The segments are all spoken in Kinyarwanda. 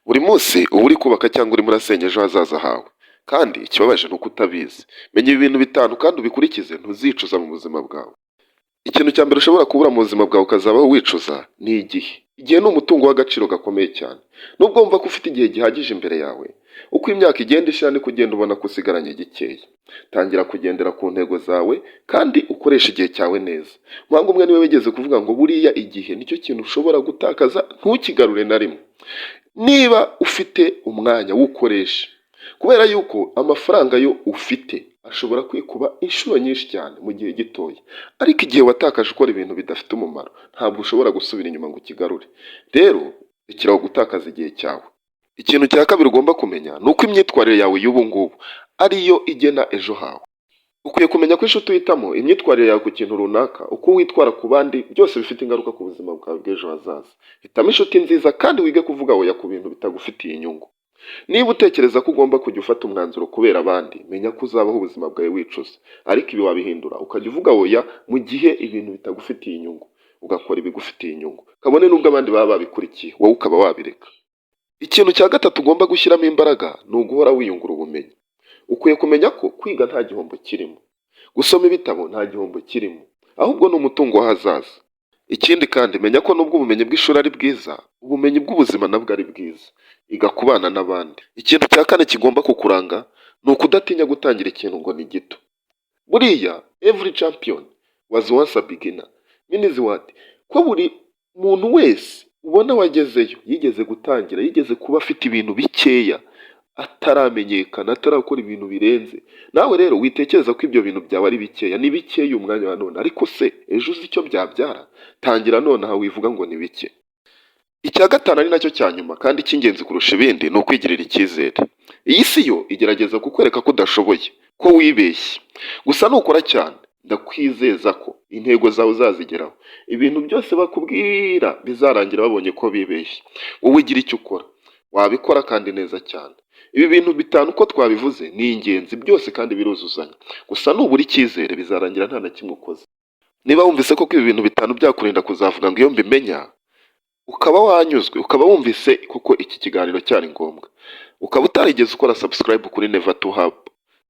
Buri munsi uba uri kubaka cyangwa urimo urasenya ejo hazaza hawe. Kandi ikibabaje ni uko utabizi. Menya ibi bintu bitanu kandi ubikurikize ntuzicuza mu buzima bwawe. Ikintu cya mbere ushobora kubura mu buzima bwawe ukazabaho wicuza ni igihe. Igihe ni umutungo w'agaciro gakomeye cyane. Nubwo wumva ko ufite igihe gihagije imbere yawe, uko imyaka igenda ishira niko ugenda ubona ko usigaranye gikeya. Tangira kugendera ku ntego zawe kandi ukoresha igihe cyawe neza. Muhanga umwe niwe wigeze kuvuga ngo buriya igihe nicyo kintu ushobora gutakaza ntukigarure na rimwe. Niba ufite umwanya wukoresha, kubera yuko amafaranga yo ufite ashobora kwikuba inshuro nyinshi cyane mu gihe gitoya, ariko igihe watakaje ukora ibintu bidafite umumaro ntabwo ushobora gusubira inyuma ngo ukigarure. Rero rekeraho gutakaza igihe cyawe. Ikintu cya kabiri ugomba kumenya ni uko imyitwarire yawe y'ubu ngubu ariyo igena ejo hawe. Ukwiye kumenya ko inshuti uhitamo, imyitwarire yawe ku kintu runaka, uko witwara ku bandi byose bifite ingaruka ku buzima bwawe bw'ejo hazaza. Hitamo inshuti nziza kandi wige kuvuga oya ku bintu bitagufitiye inyungu. Niba utekereza ko ugomba kujya ufata umwanzuro kubera abandi, menya ko uzabaho ubuzima bwawe wicuza. Ariko ibi wabihindura ukajya uvuga oya mu gihe ibintu bitagufitiye inyungu, ugakora ibigufitiye inyungu, kabone n'ubwo abandi baba babikurikiye wowe ukaba wabireka. Ikintu cya gatatu ugomba gushyiramo imbaraga ni uguhora wiyungura ubumenyi. Ukwiye kumenya ko kwiga nta gihombo kirimo, gusoma ibitabo nta gihombo kirimo, ahubwo ni umutungo w'ahazaza. Ikindi kandi menya ko nubwo ubumenyi bw'ishuri ari bwiza, ubumenyi bw'ubuzima nabwo ari bwiza. Iga kubana n'abandi. Ikintu cya kane kigomba kukuranga ni ukudatinya gutangira ikintu ngo ni gito. Buriya every champion was once a beginner. Means what? Ko buri muntu wese ubona wagezeyo yigeze gutangira, yigeze kuba afite ibintu bikeya, ataramenyekana, atarakora ibintu birenze. Nawe rero witekereza ko ibyo bintu byawe ari bikeya, ni bikeya umwanya wa none, ariko se ejo uzi icyo byabyara? Tangira nonaha wivuga ngo ni bike. Icya gatanu ari nacyo cya nyuma kandi cy'ingenzi kurusha ibindi ni ukwigirira icyizere. Iyi si yo igerageza kukwereka ko udashoboye, ko wibeshye. Gusa nukora cyane ndakwizeza ko intego zawe uzazigeraho. Ibintu byose bakubwira bizarangira babonye ko bibeshye. Wowe ugira icyo ukora, wabikora kandi neza cyane. Ibi bintu bitanu uko twabivuze ni ingenzi byose kandi biruzuzanya. Gusa nubura icyizere bizarangira nta na kimwe ukoze. Niba wumvise ko ibi bintu bitanu byakurinda kuzavuga ngo iyo mbimenya, ukaba wanyuzwe, ukaba wumvise kuko iki kiganiro cyari ngombwa, ukaba utarigeze ukora subscribe kuri Never to Hub,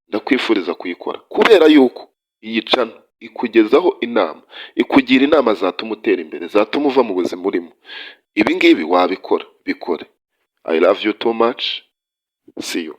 ndakwifuriza kuyikora kubera yuko iyi channel ikugezaho inama, ikugira inama zatuma utera imbere, zatuma uva mu buzima urimo. Ibi ngibi wabikora, bikore. I love you too much. See you.